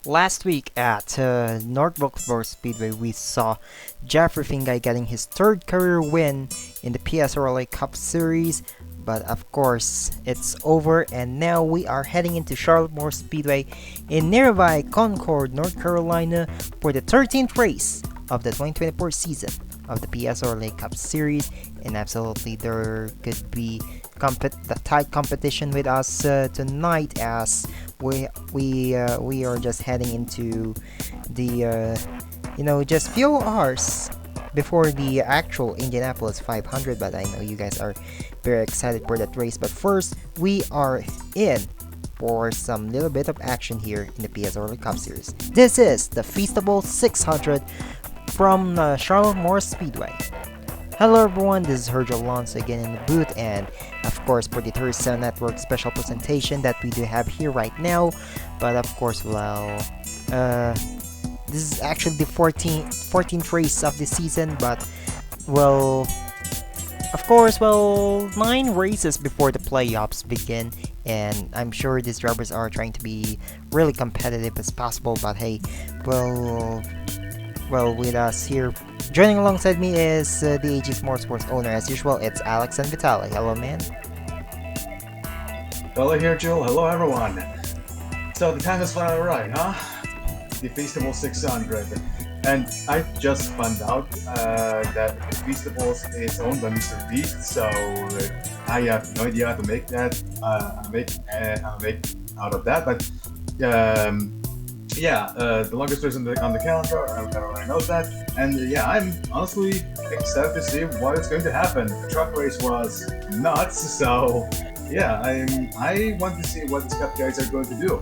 Last week at North Motor Speedway, we saw Jeffrey Fingai getting his third career win in the PSRLA Cup Series. But of course, it's over, and now we are heading into Charlotte Motor Speedway in nearby Concord, North Carolina, for the 13th race of the 2024 season of the PSRLA Cup Series. And absolutely, there could be the tight competition with us tonight, as we are just heading into the just few hours before the actual Indianapolis 500. But I know you guys are very excited for that race. But first, we are in for some little bit of action here in the PSRLA Cup Series. This is the Feastables 600 from Charlotte Motor Speedway. Hello everyone, this is Herjo Alonso again in the booth, and of course for the 37 Network special presentation that we do have here right now. But of course, this is actually the 14th race of the season, but of course, 9 races before the playoffs begin, and I'm sure these drivers are trying to be really competitive as possible. But hey, with us here, joining alongside me is the AG Motorsports owner as usual. It's Alex and Vitaly. Hello, man. Hello here, Joel. Hello, everyone. So the time is finally right, huh? The Feastables 600. And I just found out that the Feastables is owned by Mr. Beast, so I have no idea how to make make out of that. But the longest race on the calendar, everyone knows that. And I'm honestly excited to see what is going to happen. The truck race was nuts, so I want to see what the Cup guys are going to do.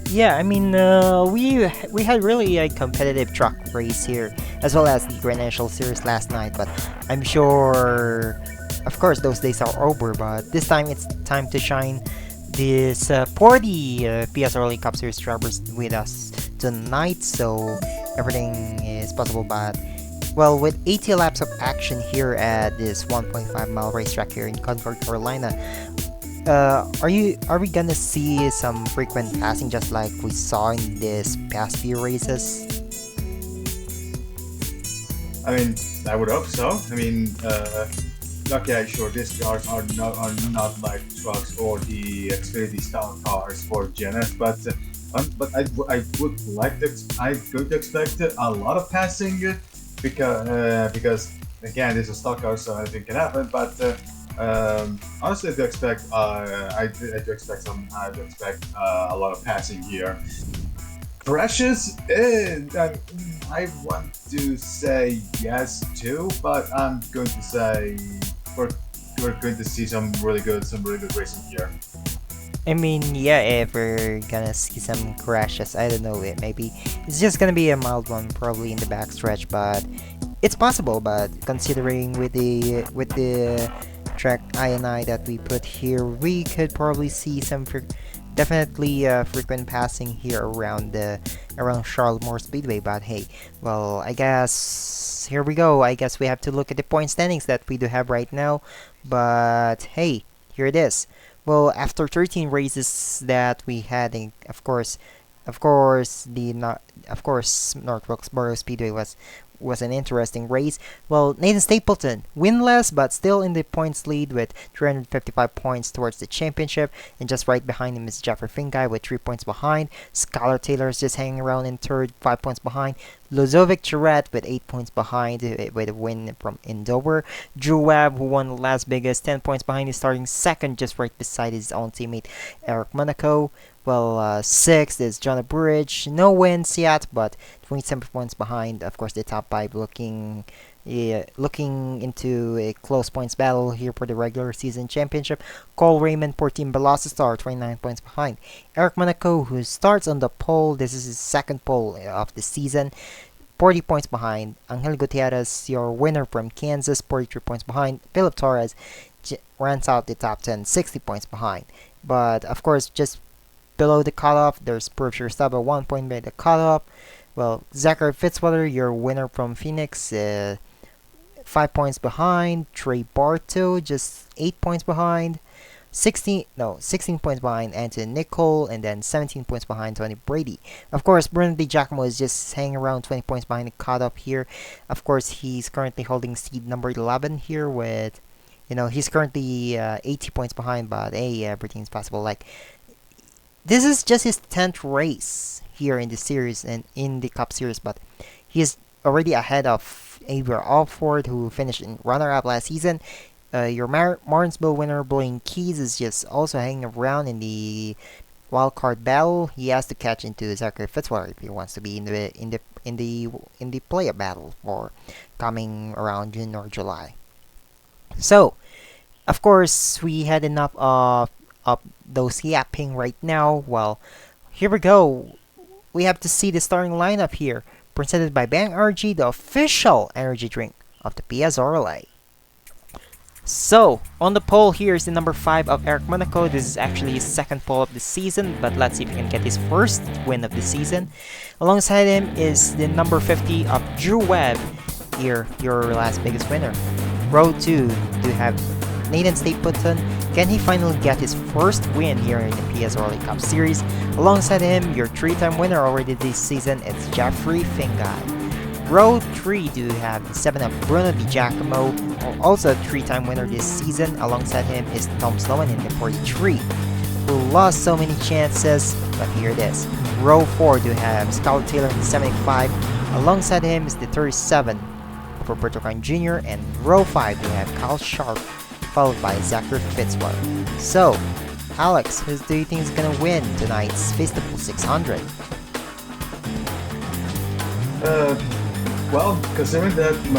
Yeah, I mean, we had really a competitive truck race here, as well as the Grand National Series last night. But I'm sure, of course, those days are over. But this time, it's time to shine this for the PSRLA Cup Series drivers with us tonight. So everything is possible. But with 80 laps of action here at this 1.5-mile racetrack here in Concord, Carolina. Are we gonna see some frequent passing just like we saw in this past few races? I mean, I would hope so. I mean, okay, sure, these cars are not like trucks or the Xfinity style cars for GNS, but I would like to I'm going to expect a lot of passing because again, this is a stock car, so anything can happen. But honestly, I do expect a lot of passing here. Crashes, I want to say yes too, but I'm going to say we're going to see some really good racing here. I mean, if we're gonna see some crashes, I don't know, maybe it's just gonna be a mild one, probably in the backstretch, but it's possible. But considering with the track INI that we put here, we could probably see some definitely frequent passing here around Charlotte Motor Speedway. But hey, I guess here we go. I guess we have to look at the point standings that we do have right now. But hey, here it is. After 13 races that we had, of course, North Motor Speedway was an interesting race. Nathan Stapleton winless, but still in the points lead with 355 points towards the championship, and just right behind him is Jeffrey Fingai with 3 points behind. Skylar Taylor is just hanging around in third, 5 points behind. Lozovic Charette with 8 points behind with a win from Dover. Drew Webb, who won the last biggest, 10 points behind, is starting second, just right beside his own teammate Eric Monaco. Sixth is John Burridge, no wins yet, but 27 points behind. Of course, the top 5 looking into a close points battle here for the regular season championship. Cole Raymond for Team Velocitar, 29 points behind. Eric Monaco, who starts on the pole, this is his second pole of the season, 40 points behind. Angel Gutierrez, your winner from Kansas, 43 points behind. Philip Torres runs out the top 10, 60 points behind. But of course, just below the cutoff, there's Berkshire Stubber, 1 point by the cutoff. Zachary Fitzwater, your winner from Phoenix, 5 points behind. Trey Bartow, just 8 points behind. 16 points behind Anthony Nicole, and then 17 points behind Tony Brady. Of course, Bruno Di Giacomo is just hanging around 20 points behind the cutoff here. Of course, he's currently holding seed number 11 here with, he's currently 80 points behind, but hey, everything's possible. Like, this is just his 10th race here in the series and in the Cup Series, but he's already ahead of Avery Alford, who finished in runner-up last season. Your Martinsville winner, Blaine Keys, is just also hanging around in the wild card battle. He has to catch into Zachary Fitzwater if he wants to be in the playoff battle for coming around June or July. So, of course, we had enough of those yapping right now. Well, here we go. We have to see the starting lineup here, presented by Bang RG, the official energy drink of the PSRLA. So, on the pole here is the number 5 of Eric Monaco. This is actually his second pole of the season, but let's see if he can get his first win of the season. Alongside him is the number 50 of Drew Webb, here, your last biggest winner. Row 2 do have Nathan Stapleton. Can he finally get his first win here in the PSRLA Cup Series? Alongside him, your 3-time winner already this season, it's Jeffrey Fingai. Row 3 do have the 7 of Bruno Di Giacomo, also a 3-time winner this season. Alongside him is Tom Sloan in the 43, who lost so many chances, but here it is. Row 4 do have Scarlett Taylor in the 75. Alongside him is the 37 of Roberto Kine Jr. And row 5 do have Kyle Sharp, followed by Zachary Fitzwater. So, Alex, who do you think is gonna win tonight's Feastables 600? Well, considering that when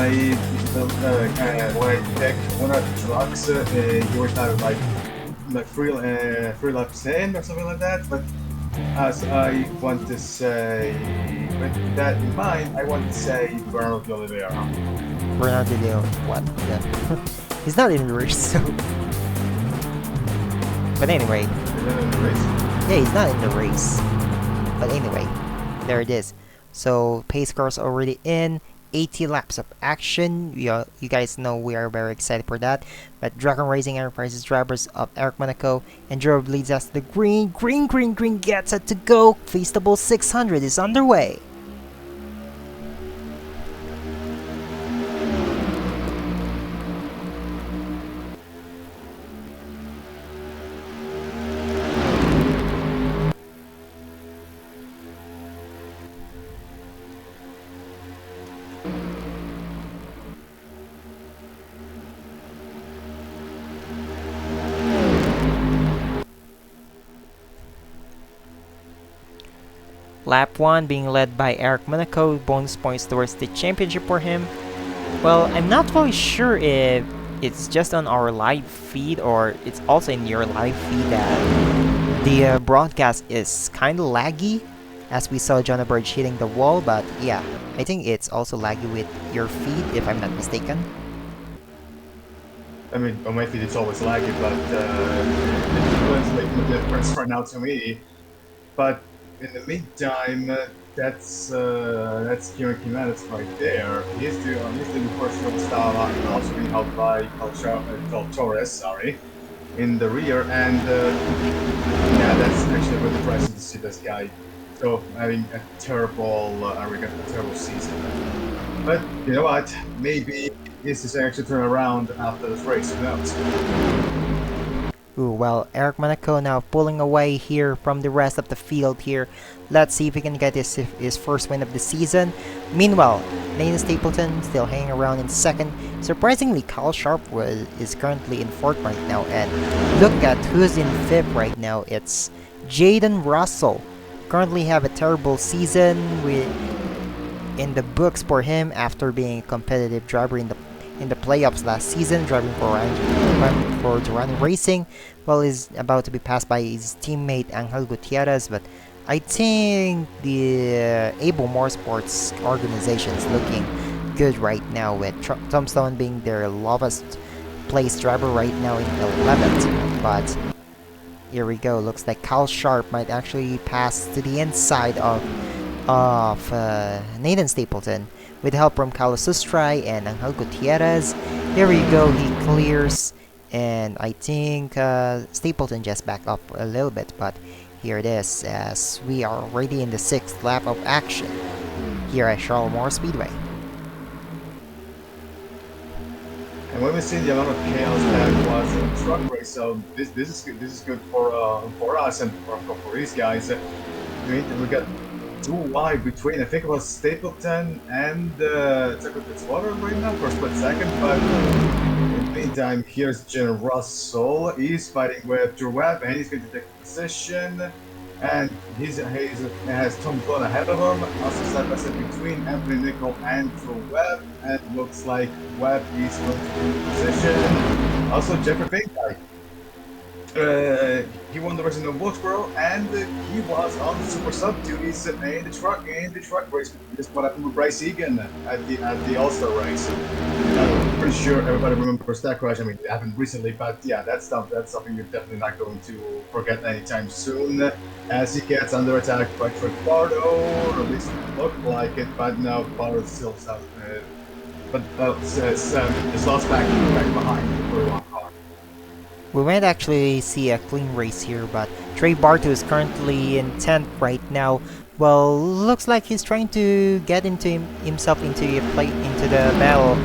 I take one of the trucks, you were kind of like free laps in or something like that. But as I want to say, with that in mind, I want to say Bernardo de Oliveira. Bernardo de Oliveira, what? Yeah. He's not in the race, so. But anyway. He's not in the race? Yeah, he's not in the race. But anyway, there it is. So, pace cars already in. 80 laps of action. You guys know we are very excited for that. But Dragon Racing Enterprises drivers of Eric Monaco and Drew leads us to the green. Green gets it to go. Feastables 600 is underway. Lap 1 being led by Eric Monaco, bonus points towards the championship for him. Well, I'm not really sure if it's just on our live feed or it's also in your live feed that the broadcast is kind of laggy, as we saw John Burge hitting the wall, but yeah, I think it's also laggy with your feed if I'm not mistaken. I mean, on my feed it's always laggy, but it doesn't make no difference right now to me. But in the meantime, that's Kieran Jimenez right there. He's the first one style also being held by Cal Torres, in the rear, and yeah, that's actually really impressive to see this guy. So having a terrible, a terrible season. But you know what? Maybe this is actually turn around after this race. Who knows? Ooh, well, Eric Monaco now pulling away here from the rest of the field here. Let's see if he can get his first win of the season. Meanwhile, Nathan Stapleton still hanging around in second. Surprisingly, Kyle Sharp is currently in fourth right now. And look at who's in fifth right now. It's Jaden Russell. Currently have a terrible season in the books for him after being a competitive driver in the playoffs last season, driving for Duran Racing. Well, he's about to be passed by his teammate Angel Gutierrez, but I think the Able Motorsports organization is looking good right now, with Tom Stone being their lowest place driver right now in 11th. But here we go. Looks like Kyle Sharp might actually pass to the inside of Nathan Stapleton with help from Carlos Sustray and Angel Gutierrez. Here we go. He clears And I think Stapleton just backed up a little bit, but here it is, as we are already in the 6th lap of action here at Charlotte Motor Speedway. And when we see the amount of chaos that was in the truck race, so this is good for us and for these guys. We got too wide between. I think it was Stapleton and Fitzwater right now for a split second, but in the meantime, here's Jen Russell. He's fighting with Drew Webb, and he's going to take position. And he has Tom Glenn ahead of him. Also side by side between Anthony Nicol and Drew Webb. And it looks like Webb is going to take position. Also, Jeffrey Finke. He won the race in Wilkesboro, and he was on the Super Sub duties in the truck race. This is what happened with Bryce Egan at the All-Star race. I'm pretty sure everybody remembers that crash. I mean, it happened recently, but yeah, that's something you're definitely not going to forget anytime soon. As he gets under attack by Trey Bardo, or at least it looked like it, but no, Bardo still is lost back behind the 41 car. We might actually see a clean race here, but Trey Barto is currently in 10th right now. Well, looks like he's trying to get himself into the battle,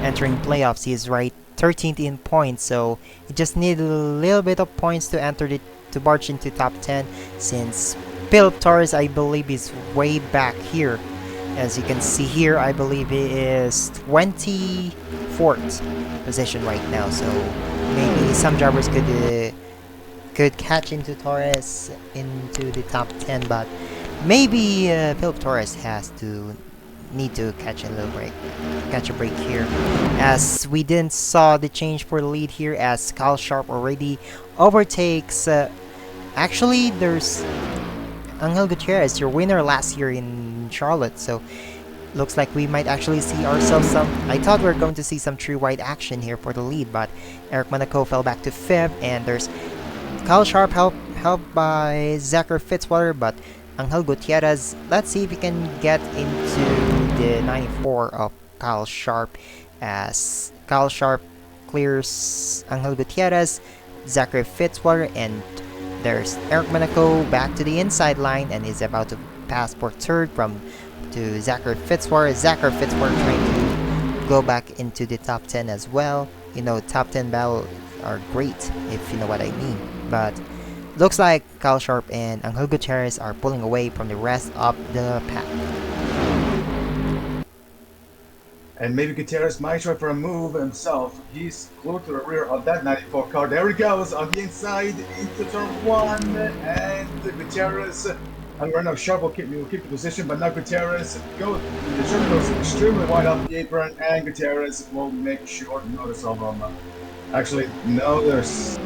entering playoffs. He is right 13th in points, so he just needs a little bit of points to barge into top 10. Since Philip Torres, I believe, is way back here. As you can see here, I believe he is 24th position right now, so maybe some drivers could catch into Torres into the top 10, but maybe Philip Torres need to catch a break here, as we didn't saw the change for the lead here, as Kyle Sharp already overtakes. Actually, there's Angel Gutierrez, your winner last year in Charlotte, so looks like we might actually see ourselves I thought we were going to see some true wide action here for the lead, but Eric Monaco fell back to 5th, and there's Kyle Sharp helped by Zachary Fitzwater, but Angel Gutierrez, let's see if he can get into the 94 of Kyle Sharp, as Kyle Sharp clears Angel Gutierrez, Zachary Fitzwater, and there's Eric Monaco back to the inside line, and is about to pass for 3rd to Zachary Fitzwater. Zachary Fitzwater trying to go back into the top 10 as well. You know, top 10 battles are great, if you know what I mean. But looks like Kyle Sharp and Angel Gutierrez are pulling away from the rest of the pack. And maybe Gutierrez might try for a move himself. He's glued to the rear of that 94 car. There he goes on the inside into turn 1, and Gutierrez. And right now Sharp will keep the position, but now Gutierrez goes. The Sharp goes extremely wide off the apron, and Gutierrez will make short notice of him. Actually, no, there's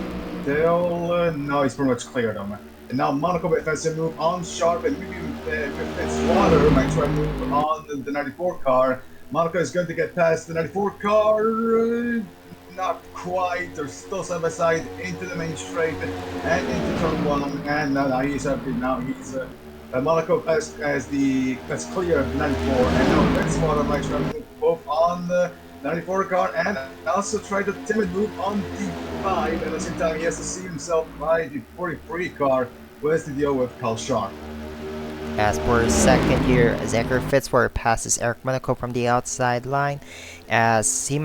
still no. He's pretty much cleared him. And now Monaco with defensive move on Sharp, and maybe Fitzwater might try to move on the 94 car. Monaco is going to get past the 94 car. Not quite. They're still side by side into the main straight and into turn 1. And now he's Monaco has clear of the 94. And now Fitzwater might try to move both on the 94 car and also try the timid move on the 5. And at the same time, he has to see himself by the 43 car. Where's the deal with Kyle Sharp? As for second here, Zachary Fitzwater passes Eric Monaco from the outside line, as he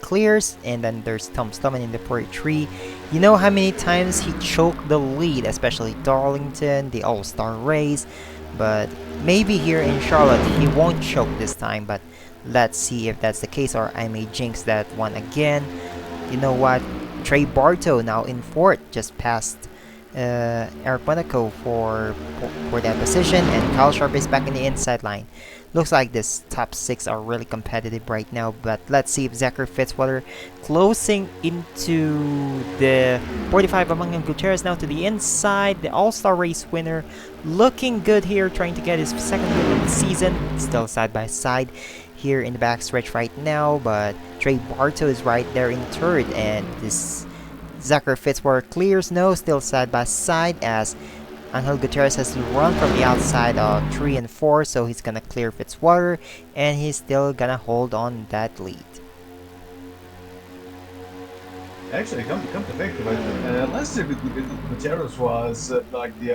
clears, and then there's Tom Stoneman in the 43. You know how many times he choked the lead, especially Darlington, the All-Star race, but maybe here in Charlotte he won't choke this time, but let's see if that's the case, or I may jinx that one again. You know what? Trey Barto now in 4th, just passed Eric Monaco for that position, and Kyle Sharp is back in the inside line. Looks like this top 6 are really competitive right now, but let's see if Zachary Fitzwater closing into the 45 of Angel Gutierrez now to the inside. The All-Star race winner looking good here, trying to get his 2nd win of the season. Still side by side here in the backstretch right now, but Trey Barto is right there in 3rd, and this Zachary Fitzwater clears, no, still side by side, as Angel Gutierrez has to run from the outside of 3 and 4, so he's gonna clear Fitzwater, and he's still gonna hold on that lead. Actually, come to think of it, last year Gutierrez was like the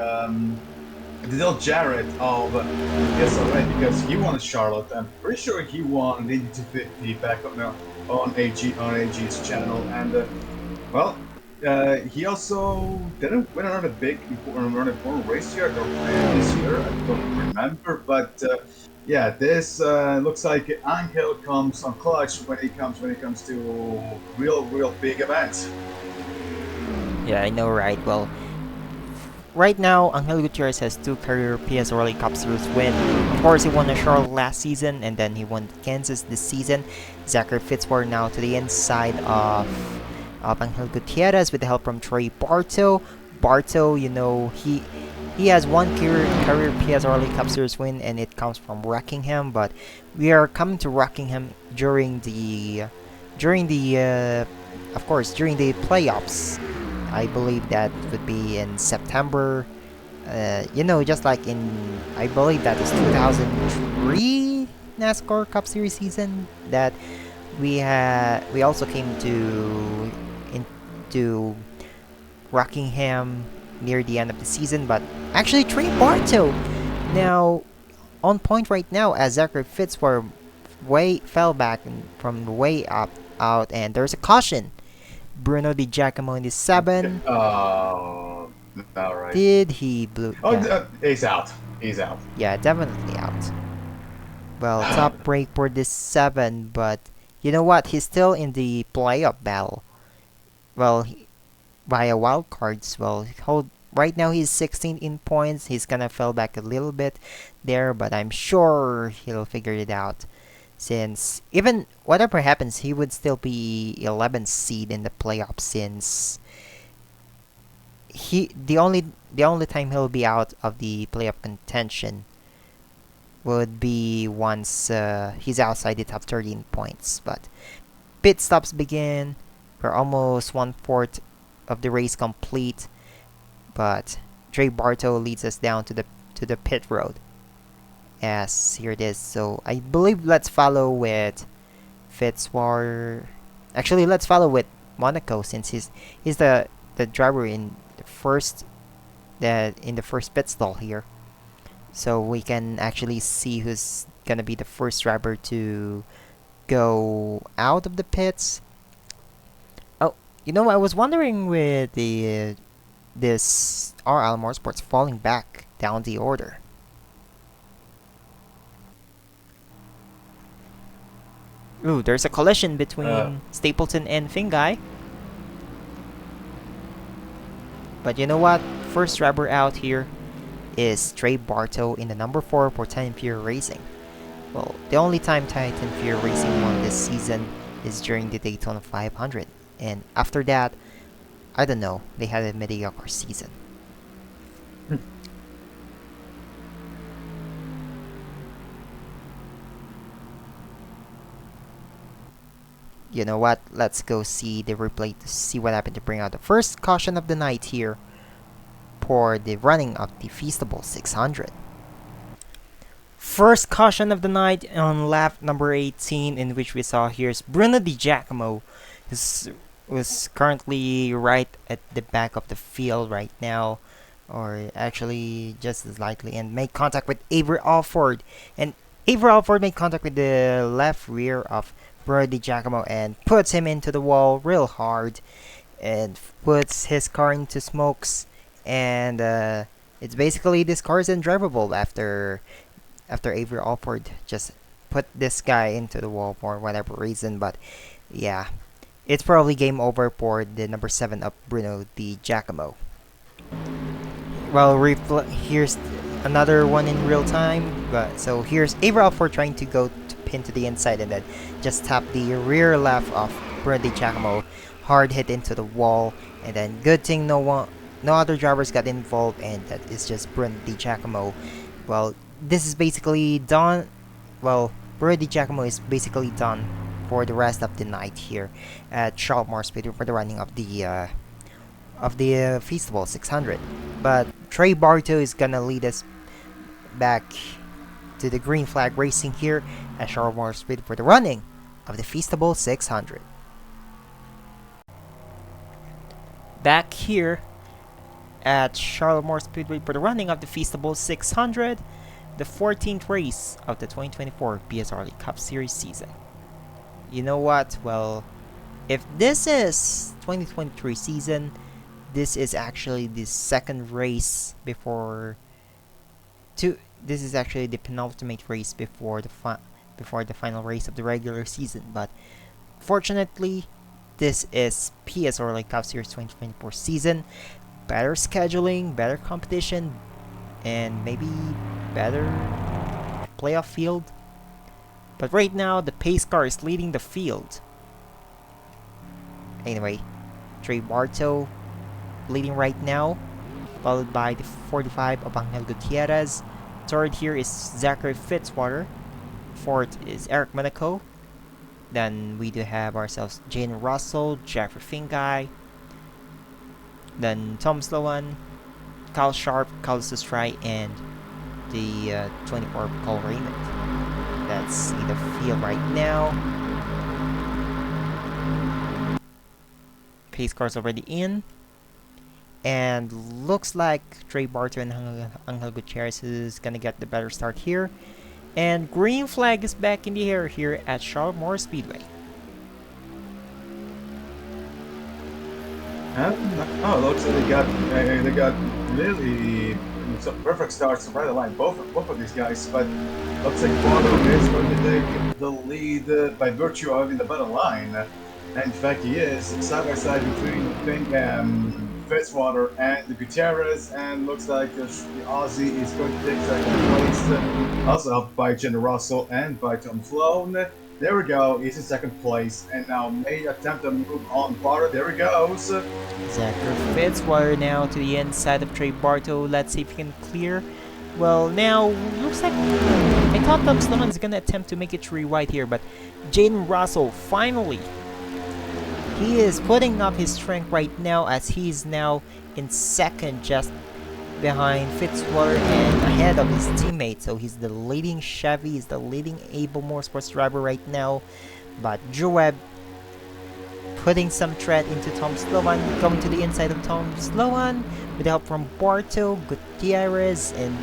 Del Jarrett of the PSRLA because he won at Charlotte. I'm pretty sure he won the Indy 250 back on AG's channel, and well, he also didn't win another big important race here this year. I don't remember, but yeah, this looks like Angel comes on clutch when it comes to real big events. Yeah, I know, right? Well, right now, Angel Gutierrez has two career PSRLA Cup Series win. Of course, he won a Charlotte last season, and then he won Kansas this season. Zachary Fitzwater now to the inside of Angel Gutierrez with the help from Troy Barto. Barto, you know, he has one career PSRLA Cup Series win, and it comes from Rockingham. But we are coming to Rockingham of course, during the playoffs. I believe that would be in September. You know, just like in, I believe that is 2003 NASCAR Cup Series season that we also came into Rockingham near the end of the season. But actually, Trey Barto now on point right now as Zachary Fitzwater fell back from the way up out, and there's a caution. Bruno Di Giacomo in the 7. Oh, all right. Did he blue? Oh, Yeah, he's out. He's out. yeah, definitely out. Well, top break for this 7, but you know what? He's still in the playoff battle. Well, via wild cards. Well, right now he's 16 in points. He's gonna fall back a little bit there, but I'm sure he'll figure it out. Since even whatever happens, he would still be 11th seed in the playoffs. Since the only time he'll be out of the playoff contention would be once he's outside the top 13 points. But pit stops begin. We're almost 1/4 of the race complete, but Trey Barto leads us down to the pit road. Yes, here it is. So I believe let's follow with Fitzwater. Actually, let's follow with Monaco since he's the driver in the first pit stall here. So we can actually see who's gonna be the first driver to go out of the pits. Oh, you know, I was wondering with this RL Motorsports falling back down the order. Ooh, there's a collision between Stapleton and Fingai. But you know what? First driver out here is Trey Barto in the number 4 for Titan Fury Racing. Well, the only time Titan Fury Racing won this season is during the Daytona 500. And after that, I don't know, they had a mediocre season. You know what? Let's go see the replay to see what happened to bring out the first caution of the night here for the running of the Feastables 600. First caution of the night on lap number 18, in which we saw here's Bruno Di Giacomo, who's currently right at the back of the field right now, or actually just slightly, and made contact with Avery Alford. And Avery Alford made contact with the left rear of Bruno Di Giacomo and puts him into the wall real hard and puts his car into smokes, and it's basically this car is undrivable after Avery Alford just put this guy into the wall for whatever reason. But yeah, it's probably game over for the number 7 of Bruno Di Giacomo. Well, here's another one in real time. But so here's Avery Alford trying to go to pin to the inside and then just tap the rear left of Bruno Di Giacomo, hard hit into the wall, and then good thing no other drivers got involved, and that is just Bruno Di Giacomo. Well, this is basically done. Well, Bruno Di Giacomo is basically done for the rest of the night here at Charlotte Motor Speedway for the running of the Feastables 600. But Trey Barto is gonna lead us back to the green flag racing here at Charlotte Motor Speedway for the running of the Feastables 600. back here at Charlotte Motor Speedway for the running of the Feastables 600, the 14th race of the 2024 PSRLA Cup Series season. You know what? Well, if this is 2023 season, this is actually the second race before this is actually the penultimate race before the final race of the regular season. But fortunately, this is PSRLA Cup Series 2024 season. Better scheduling, better competition, and maybe better playoff field. But right now, the pace car is leading the field. Anyway, Trey Barto leading right now, followed by the 45 of Angel Gutierrez. Third here is Zachary Fitzwater. Fourth is Eric Monaco. Then we do have ourselves Jane Russell, Jeffrey Fingai. Then Tom Sloan, Kyle Sharp, Carlos Stry, and the 24 Cole Raymond. Let's see the field right now. Pace car's already in. And looks like Trey Barto and Angel Gutierrez is gonna get the better start here. And green flag is back in the air here at Charlotte Motor Speedway. Looks like they got really some perfect starts right line. Both of these guys, but looks like Barto is going to take the lead by virtue of having the better line. And in fact, he is side by side between Fitzwater and Gutierrez, and looks like the Aussie is going to take second place. Also helped by Jenna Russell and by Tom Sloan. There we go, he's in second place, and now may attempt to move on Barto. There he goes. Zachary Fitzwater now to the inside of Trey Barto. Let's see if he can clear. Well, now looks like I thought Tom Sloan is gonna attempt to make it 3 wide here, but Jaden Russell finally. He is putting up his strength right now as he's now in second, just behind Fitzwater and ahead of his teammate. So he's the leading Chevy, he's the leading Able Motorsports driver right now. But Joab putting some threat into Tom Sloan, coming to the inside of Tom Sloan with the help from Barto, Gutierrez, and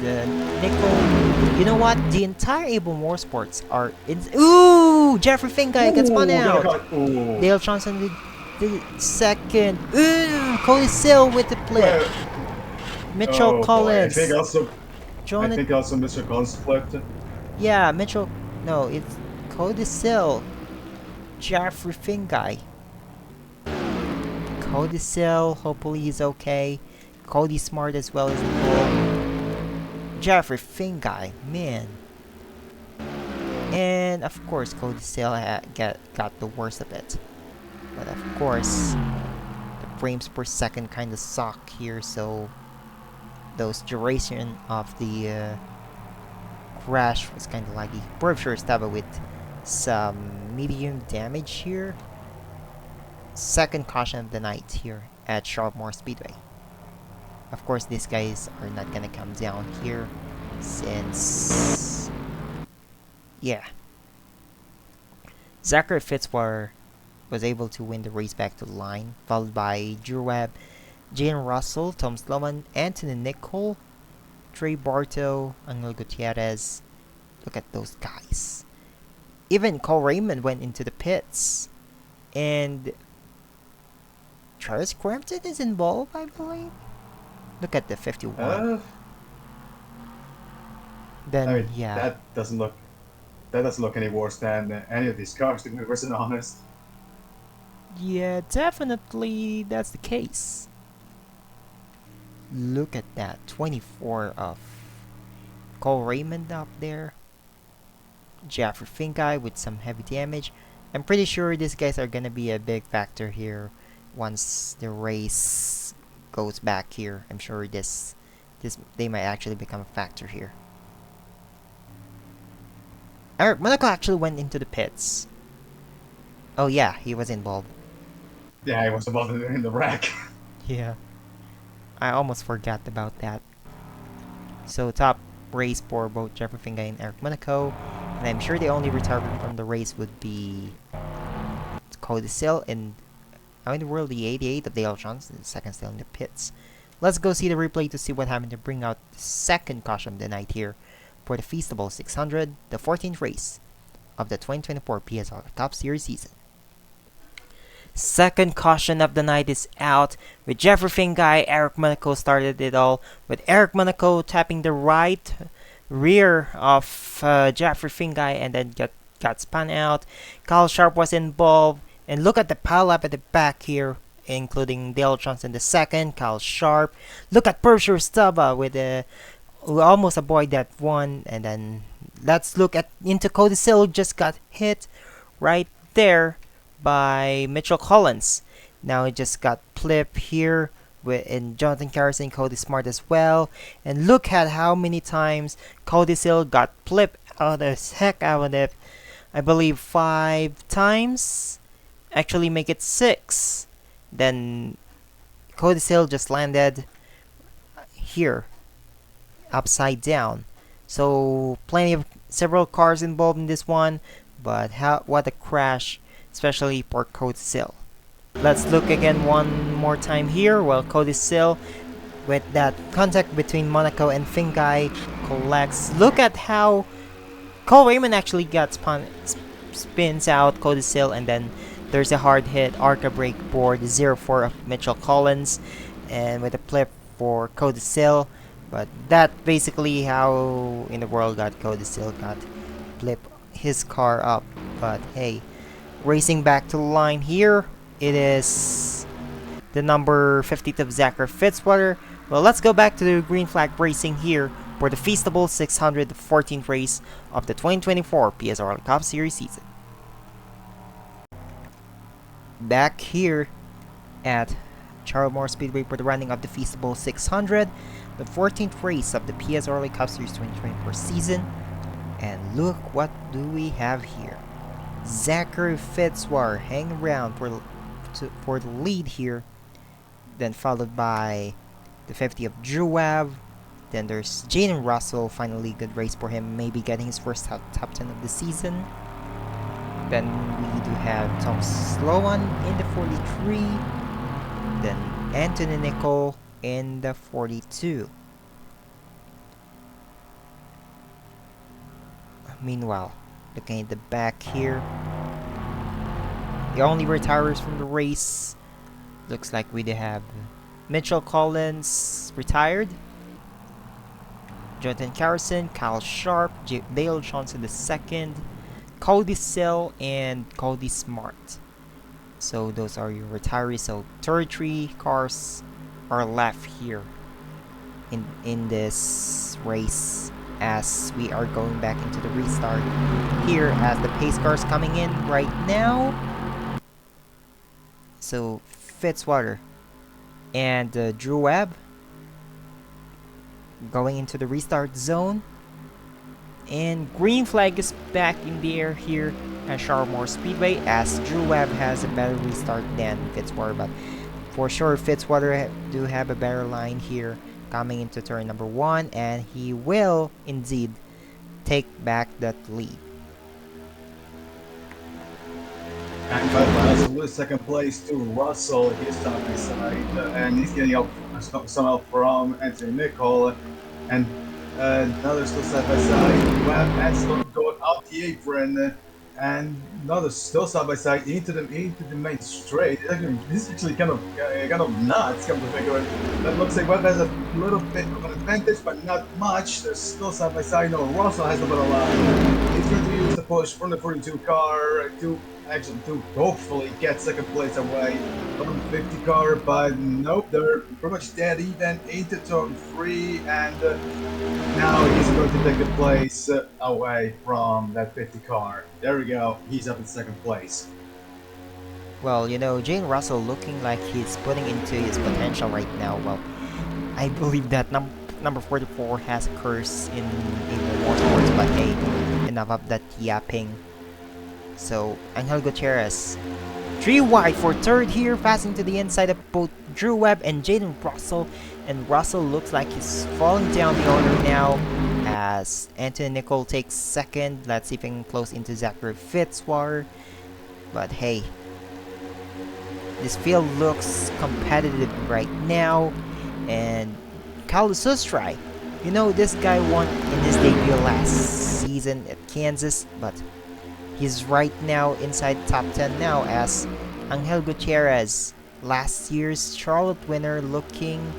Nico. You know what? The entire Able Motorsports are in. Ooh! Jeffrey Fingai gets spun out. Dale Johnson with the second. Ooh! Cody Sill with the flip. Mitchell Collins. I think also Mr. Collins flipped. Yeah, Mitchell. No, it's Cody Sill. Jeffrey Fingai. Cody Sill, hopefully he's okay. Cody Smart as well as the goal. Jeffrey Fingai, man. And of course, Cody Sill got the worst of it. But of course, the frames per second kind of suck here, so those duration of the crash was kind of laggy. Berkshire Staba with some medium damage here. Second caution of the night here at Charlotte Motor Speedway. Of course, these guys are not gonna come down here since, yeah, Zachary Fitzwater was able to win the race back to the line, followed by Drew Webb, Jane Russell, Tom Sloman, Anthony Nicole, Trey Barto, Angel Gutierrez. Look at those guys. Even Cole Raymond went into the pits, and Travis Crampton is involved, I believe. Look at the 51. Then, I mean, yeah. that doesn't look any worse than any of these cars, to be personally honest. Yeah, definitely that's the case. Look at that. 24 of Cole Raymond up there. Jeffrey Fingai with some heavy damage. I'm pretty sure these guys are gonna be a big factor here once the race goes back here. I'm sure they might actually become a factor here. Eric Monaco actually went into the pits. Oh yeah, he was involved. Yeah, he was involved in the wreck. Yeah. I almost forgot about that. So top race for both Jeffrey Fingai and Eric Monaco. And I'm sure the only retirement from the race would be Cody Sill and Now in the world, the 88 of Dale Johnson, the second still in the pits. Let's go see the replay to see what happened to bring out the second caution of the night here for the Feastables 600, the 14th race of the 2024 PSRLA Cup Series season. Second caution of the night is out with Jeffrey Fingai. Eric Monaco started it all with Eric Monaco tapping the right rear of Jeffrey Fingai and then got spun out. Kyle Sharp was involved, and look at the pileup at the back here, including Dale Johnson the second, Kyle Sharp. Look at Pershur Stubba with who almost avoid that one, and then let's look at into Cody Sill, just got hit right there by Mitchell Collins. Now he just got flip here with in Jonathan Carrison, Cody Smart as well. And look at how many times Cody Sill got flip out of the heck out of it. I believe 5 times. Actually make it 6. Then Cody Sill just landed here upside down. So several cars involved in this one, but what a crash, especially for Cody Sill. Let's look again one more time here. Well, Cody Sill with that contact between Monaco and Fingai collects. Look at how Cole Raymond actually got spins out Cody Sill, and then there's a hard hit Arca brake board 0-4 of Mitchell Collins, and with a flip for Cody Sill. But that basically how in the world got Cody Sill got flip his car up. But hey, racing back to the line here, it is the number 50th of Zachary Fitzwater. Well, let's go back to the green flag racing here for the Feastables 600, the 14th race of the 2024 PSRLA Cup Series season. Back here at Charlotte Motor Speedway for the running of the Feastables 600, the 14th race of the PSRLA Cup Series 2024 season. And look what do we have here. Zachary Fitzwater hanging around for the lead here. Then followed by the 50 of Drew Webb. Then there's Jaden Russell, finally good race for him, maybe getting his first top 10 of the season. Then we do have Tom Sloan in the 43. Then Anthony Nicol in the 42. Meanwhile, looking at the back here, the only retirers from the race, looks like we do have Mitchell Collins retired, Jonathan Carrison, Kyle Sharp, Dale Johnson II, Cody Sill, and Cody Smart. So those are your retirees. So 33 cars are left here in this race as we are going back into the restart here as the pace cars coming in right now. So Fitzwater and Drew Webb going into the restart zone, and green flag is back in the air here at Charlotte Motor Speedway as Drew Webb has a better restart than Fitzwater, but for sure Fitzwater do have a better line here coming into turn number 1, and he will indeed take back that lead. And by Russell with second place to Russell, he's side by side, and he's getting up some help from Anthony Nicol, and another still side by side. Webb and Sloan going up the apron, and another still side by side into the main straight. This is actually kind of nuts. Come to think of it, that looks like Webb has a little bit of an advantage, but not much. They're still side by side. No, Russell has a little line. He's going to use the push from the 42 car to hopefully get second place away from the 50 car, but nope, they're pretty much dead even into turn 3, and now he's going to take the place away from that 50 car. There we go, he's up in second place. Well, you know, Jane Russell looking like he's putting into his potential right now. Well, I believe that number 44 has a curse in the motorsports, but hey, enough of that yapping. So, Angel Gutierrez, 3 wide for third here, passing to the inside of both Drew Webb and Jaden Russell. And Russell looks like he's falling down the order now as Anthony Nicol takes second. Let's see if he can close into Zachary Fitzwater. But hey, This field looks competitive right now. And Kalusustrai, you know, this guy won in his debut last season at Kansas, but he's right now inside top 10 now as Angel Gutierrez, last year's Charlotte winner, looking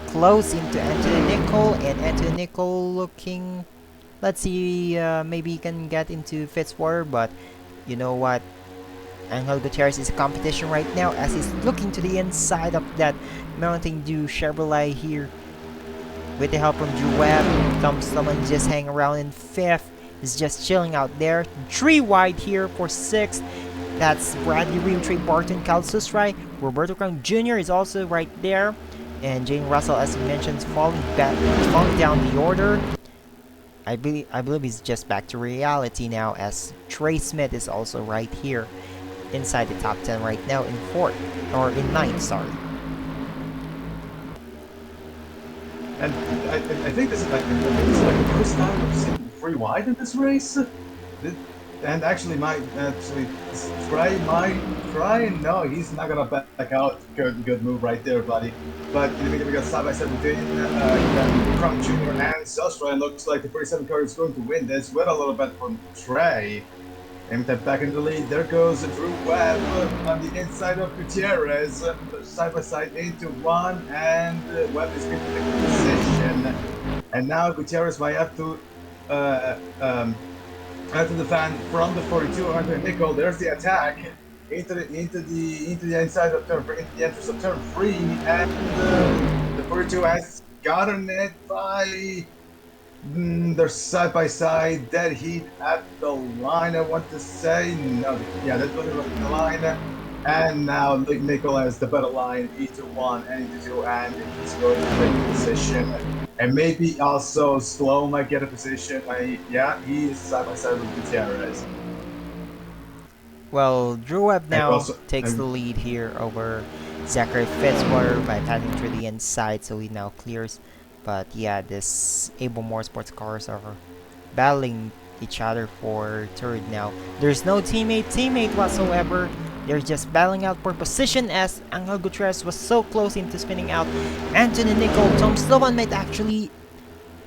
close into Anthony Nicole, and Anthony Nicole looking, let's see, maybe he can get into Fitzwater, but you know what? Angel Gutierrez is a competition right now as he's looking to the inside of that Mountain Dew Chevrolet here with the help from Drew Webb. Tom Sullivan just hanging around in 5th. He's just chilling out there. 3 wide here for 6th. That's Bradley Ream, Trey Barton, Cal Susrai. Roberto Crown Jr. is also right there. And Jane Russell, as he mentioned, falling down the order. I believe he's just back to reality now as Trey Smith is also right here inside the top 10 right now in 4th, or in 9th, sorry. And I think this is like the first time I've seen 3 wide in this race. And actually, Trey might try. No, he's not gonna back out. Good move right there, buddy. But we got side by side between Crump Jr. and Sostra, and looks like the 47 car is going to win this with a little bit from Trey. And back in the lead, there goes Drew Webb on the inside of Gutierrez, side by side into 1, and Webb is going to take the position. And now Gutierrez might have to defend from the 42 onto Nicole. There's the attack into the inside of turn, into the entrance of turn 3, and the 42 has gotten it by. They're side by side, dead heat at the line, I want to say. No, yeah, that's what the line. And now Nicole has the better line, E2-1 and E2-2, and he's going to take the position. And maybe also Slow might get a position. Yeah, he's side by side with Gutierrez. Well, Drew Webb now takes the lead here over Zachary Fitzwater by passing through the inside, so he now clears. But yeah, this Able Motorsports cars are battling each other for 3rd now. There's no teammate whatsoever. They're just battling out for position as Angel Gutierrez was so close into spinning out. Anthony Nicole, Tom Slovan might actually...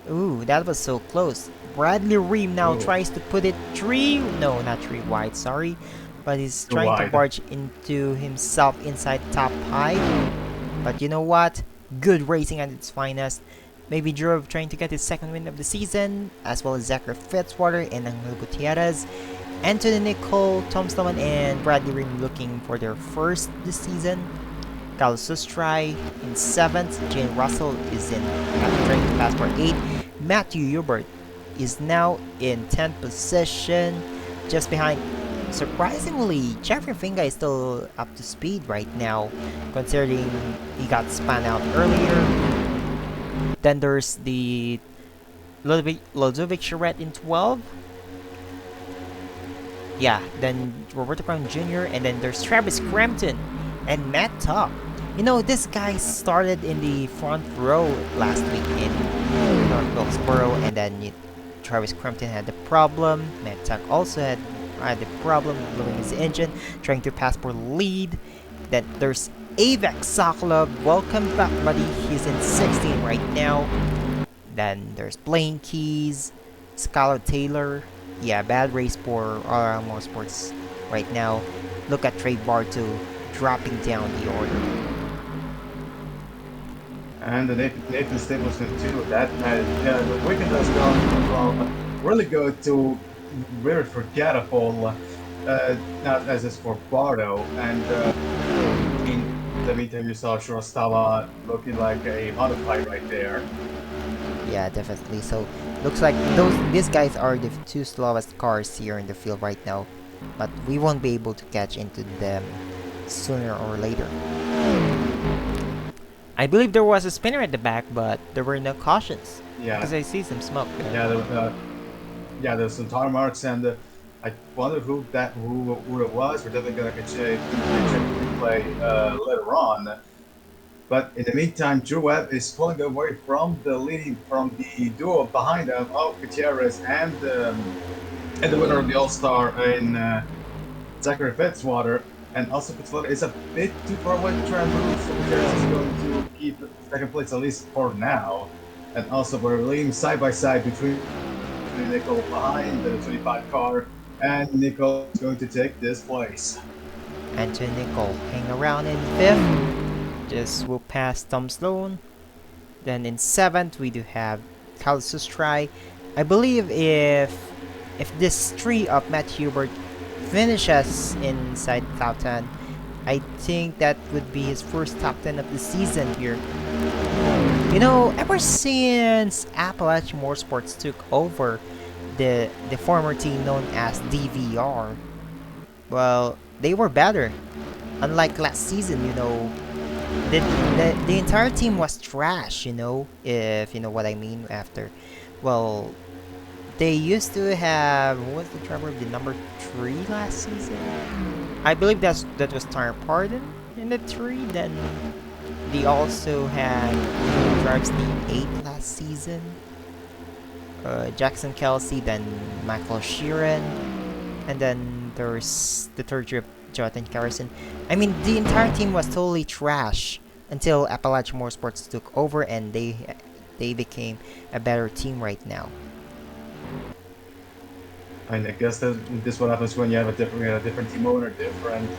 Ooh, that was so close. Bradley Ream now tries to put it 3... No, not 3 wide, sorry. But he's trying to barge into himself inside top high. But you know what? Good racing at its finest. Maybe Drew trying to get his 2nd win of the season, as well as Zachary Fitzwater and Angel Gutierrez. Anthony Nicole, Tom Sloman, and Bradley Ream looking for their 1st this season. Carlos Sustrai in 7th. Jane Russell is in trying to pass for 8th. Matthew Hubert is now in 10th position, just behind. Surprisingly, Jeffrey Finga is still up to speed right now, considering he got spun out earlier. Then there's the Lozovic Charette in 12. Yeah, then Roberto Crown Jr. And then there's Travis Crampton and Matt Tuck. You know, this guy started in the front row last week in North Wilkesboro, and then Travis Crampton had the problem. Matt Tuck also had the problem blowing his engine, trying to pass for lead. Then there's Avex Sokolov. Welcome back, buddy. He's in 16 right now. Then there's Blaine Keys, Skylar Taylor. Yeah, bad race for RL Motorsports right now. Look at Trey Barto dropping down the order. And the Nathan Stapleton too. That the weekend has gone from really good to very forgettable. Not as is for Bardo. And in the meantime, you saw Shirostava looking like a modified right there. Yeah, definitely. So looks like these guys are the 2 slowest cars here in the field right now, but we won't be able to catch into them sooner or later. I believe there was a spinner at the back, but there were no cautions. Yeah, because I see some smoke there. Yeah, there's some tire marks, and I wonder who it was. We're definitely gonna check the replay later on. But in the meantime, Drew Webb is pulling away from the duo behind him of Gutierrez and the winner of the All-Star in Zachary Fitzwater. And also Pittsburgh is a bit too far away to try and move, so Gutierrez is going to keep second place at least for now. And also we're laying side by side between Nicole behind the 25 car, and Nicole is going to take this place. Anthony Nicole hang around in 5th. Just swoop past Tom Sloan. Then in 7th we do have Calsus Try. I believe if this tree of Matt Hubert finishes inside top 10, I think that would be his first top 10 of the season here. You know, ever since Appalachian Motorsports took over the former team known as DVR, well, they were better. Unlike last season, you know, the entire team was trash, you know, if you know what I mean. After, well, they used to have, who was the driver of the number 3 last season? I believe that was Tyre Pardon in the 3. Then they also had who drives the 8 last season, Jackson Kelsey, then Michael Sheeran, and then there's the third trip, Jonathan Carrison. I mean, the entire team was totally trash until Appalachian Motorsports took over, and they became a better team right now. I guess this is what happens when you have a different team owner, different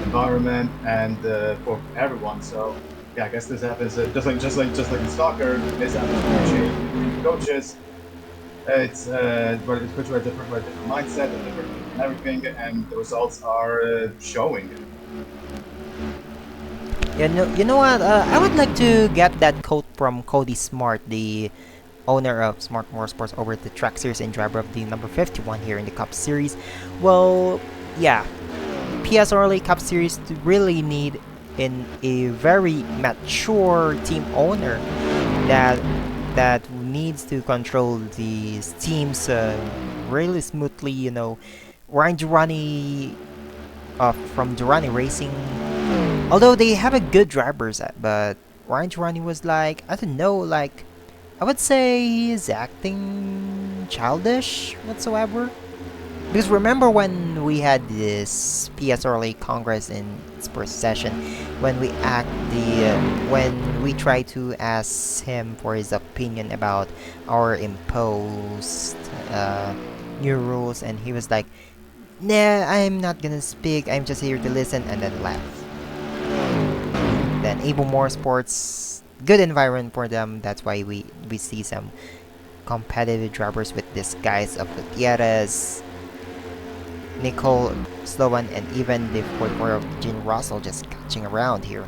environment, and for everyone. So yeah, I guess this happens just like in soccer. This happens when you change between coaches. It's but it's put you a different mindset and different everything, and the results are showing. You know what? I would like to get that quote from Cody Smart, the owner of Smart Motorsports over at the Track Series and driver of the number 51 here in the Cup Series. Well, yeah, PSRLA Cup Series really need in a very mature team owner that needs to control these teams really smoothly. You know, Ryan Durrani from Durrani Racing, although they have a good drivers, but Ryan Durrani was like, I don't know, like, I would say he's acting childish whatsoever. Because remember when we had this PSRLA Congress in its first session, when we tried to ask him for his opinion about our imposed new rules, and he was like, "Nah, I'm not gonna speak. I'm just here to listen," and then left. Then Able Motorsports, good environment for them. That's why we see some competitive drivers with these guys of Gutierrez, Nicole Sloan, and even the fourth quarter of Gene Russell just catching around here.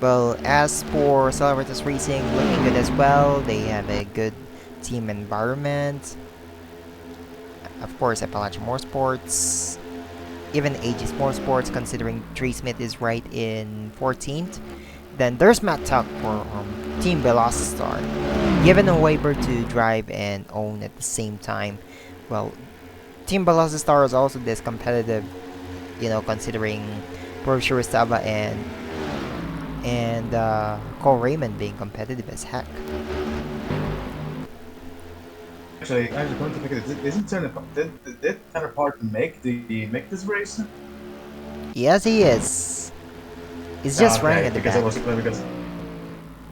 Well, as for Celebritas Racing, looking good as well. They have a good team environment. Of course, Appalachian Motorsports, even AG Motorsports, considering Trey Smith is right in 14th. Then there's Matt Tuck for Team Velocitar, given a waiver to drive and own at the same time. Well, Team Velocitar is also this competitive, you know, considering Porsche Restava and Cole Raymond being competitive as heck. Actually, I was going to think isn't did Tanner Parton make this race? Yes, he is. He's just running at the back.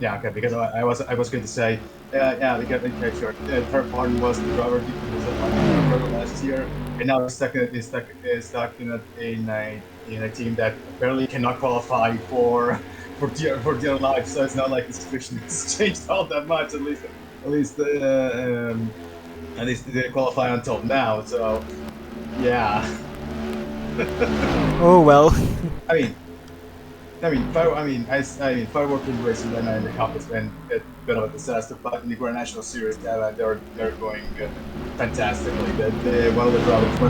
Yeah, okay, because I was going to say because sure, Tanner Parton was the driver last year, and now he's stuck in a team that barely cannot qualify for dear life. So it's not like the situation has changed all that much. At least they didn't qualify until now. So yeah. Oh well. I mean, firework in racing right now in the cup has been a bit of a disaster, but in the Grand National Series, they're going fantastically. One of the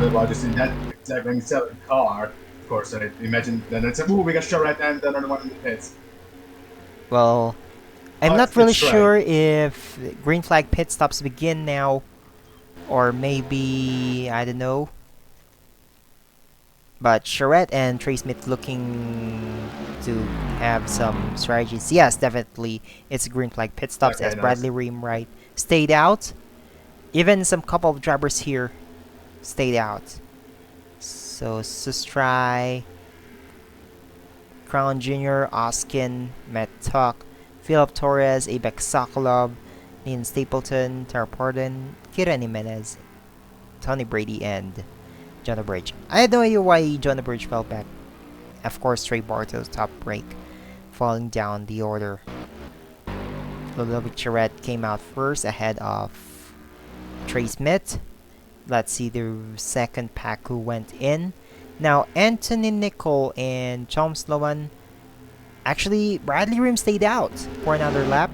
drivers in that exact 7 car, of course. And imagine then it's we got Charlotte and then another one in the pits. Well, I'm not really sure if green flag pit stops begin now, or maybe I don't know. But Charette and Trey Smith looking to have some strategies. Yes, definitely. It's green flag pit stops, Okay, as nice. Bradley Ream stayed out. Even some couple of drivers here stayed out. So Sustrai, Crown Jr., Oskin, Matt Tuck, Philip Torres, Abex Sokolov, Ian Stapleton, Tara Pardon, Kieran Jimenez, Tony Brady, and Jonah Bridge. I had no idea why Jonah Bridge fell back. Of course, Trey Bartels top break, falling down the order. Ludovic Charette came out first ahead of Trey Smith. Let's see the second pack who went in. Now, Anthony Nicol and Tom Sloan. Actually, Bradley Rim stayed out for another lap.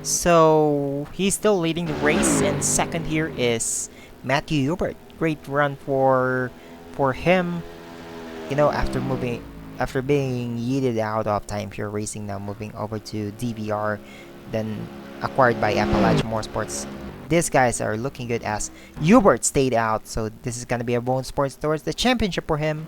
So, he's still leading the race. And second here is Matthew Hubert. Great run for him. You know, after being yeeted out of Time Pure Racing, now moving over to DVR, then acquired by Appalachian Motorsports. These guys are looking good as Hubert stayed out, so this is gonna be a bonus points towards the championship for him.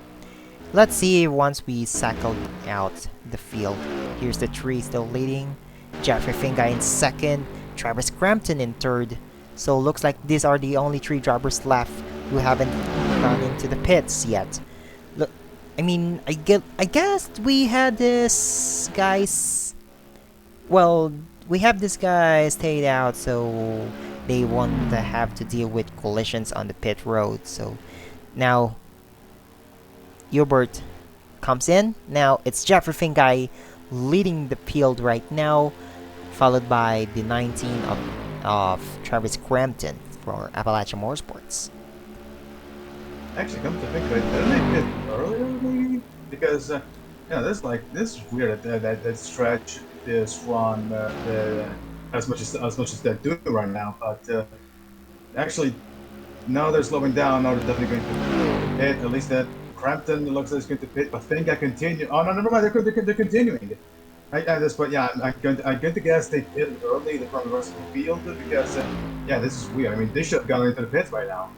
Let's see once we cycled out the field. Here's the three still leading. Jeffrey Finga in second, Travis Crampton in third. So looks like these are the only three drivers left who haven't gone into the pits yet. Look, I mean, I guess we had this guys. Well, we have this guy stayed out, so they won't have to deal with collisions on the pit road. So now Hubert comes in. Now it's Jeffrey Fingai leading the field right now, followed by the 19 of Travis Crampton for Appalachian Motorsports. Actually, come to think of it, didn't they pit earlier maybe? Because this is weird that stretch this run as much as they're doing right now. But actually, now they're slowing down. Now they're definitely going to pit. At least that Crampton looks like it's going to pit. But think I continue. Oh no, never mind. They're continuing. At this point, yeah, I'm going to guess they pit early from the rest of the field because this is weird. I mean, they should have gone into the pits by now.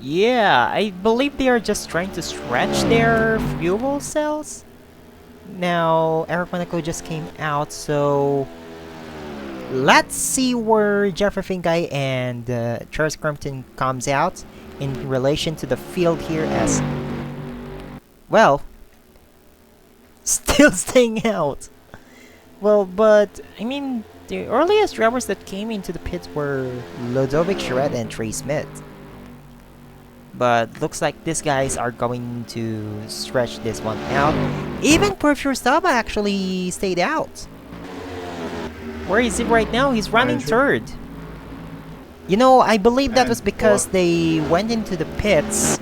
Yeah, I believe they are just trying to stretch their fuel cells. Now, Eric Monaco just came out, so let's see where Jeffrey Fingai and Charles Crampton comes out in relation to the field here as well. Still staying out. Well, but I mean, the earliest drivers that came into the pits were Ludovic Charette and Trey Smith. But looks like these guys are going to stretch this one out. Even Perfurstaba actually stayed out. Where is he right now? He's running third. You know, I believe that was because they went into the pits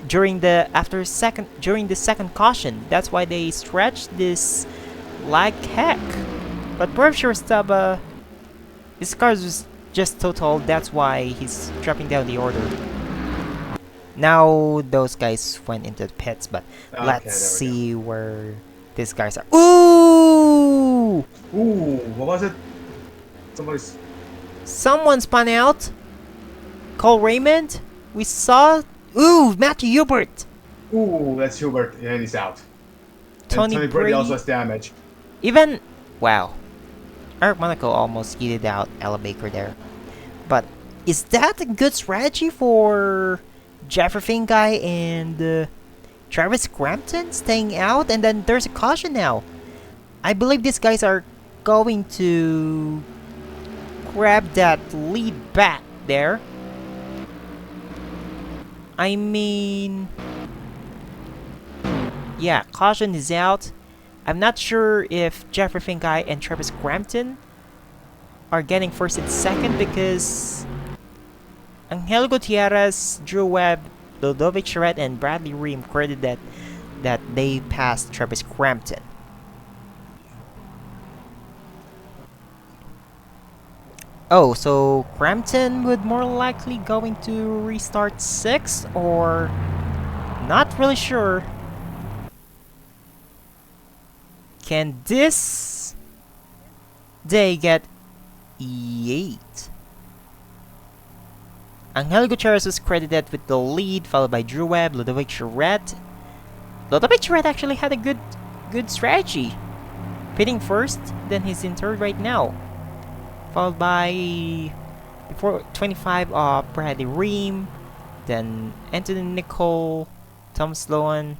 during the second caution. That's why they stretched this like heck. But Perfurstaba, his car was just totaled. That's why he's dropping down the order. Now those guys went into the pits, but let's see where these guys are. Ooh! Ooh, what was it? Someone spun out. Cole Raymond. We saw. Ooh, Matthew Hubert. Ooh, that's Hubert. Yeah, he's out. Tony Brady also has damage. Even wow, Eric Monaco almost yeeted out Ella Baker there. But is that a good strategy for Jeffrey Fingai and Travis Crampton staying out? And then there's a caution now. I believe these guys are going to grab that lead back there. I mean, yeah, caution is out. I'm not sure if Jeffrey Fingai and Travis Crampton are getting first and second because Angel Gutierrez, Drew Webb, Ludovic Charette, and Bradley Ream credit that they passed Travis Crampton. Oh, so Crampton would more likely going to restart 6th or not really sure. Can this day get E8? Angel Gutierrez was credited with the lead, followed by Drew Webb, Ludovic Charette. Ludovic Charette actually had a good strategy. Pitting first, then he's in third right now. Followed by 25 of Bradley Ream, Then Anthony Nicole, Tom Sloan,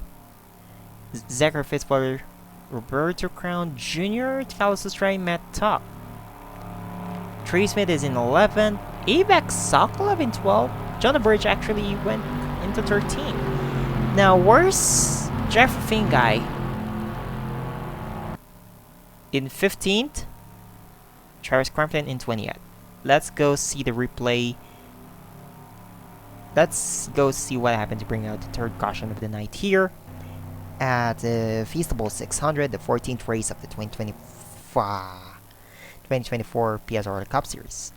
Zachary Fitzwater, Roberto Crown Jr., Carlos Estrella, Matt Tuck. Trey Smith is in 11th. Avex Sokolov in 12th. Jonah Bridge actually went into 13th. Now, where's Jeff Finguy? In 15th. Travis Crampton in 20th. Let's go see the replay. Let's go see what happened to bring out the third caution of the night here at the Feastables 600, the 14th race of the 2024 PSRLA Cup Series.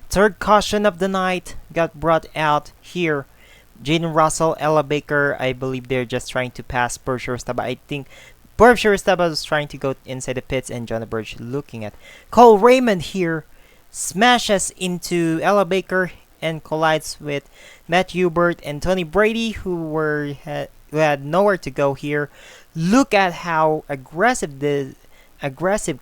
Third caution of the night got brought out here. Jaden Russell, Ella Baker, I believe they're just trying to pass Berkshire Staba. I think Berkshire Staba was trying to go inside the pits, and Jonah Burge looking at Cole Raymond here. Smashes into Ella Baker and collides with Matt Hubert and Tony Brady, who had nowhere to go here. Look at how aggressive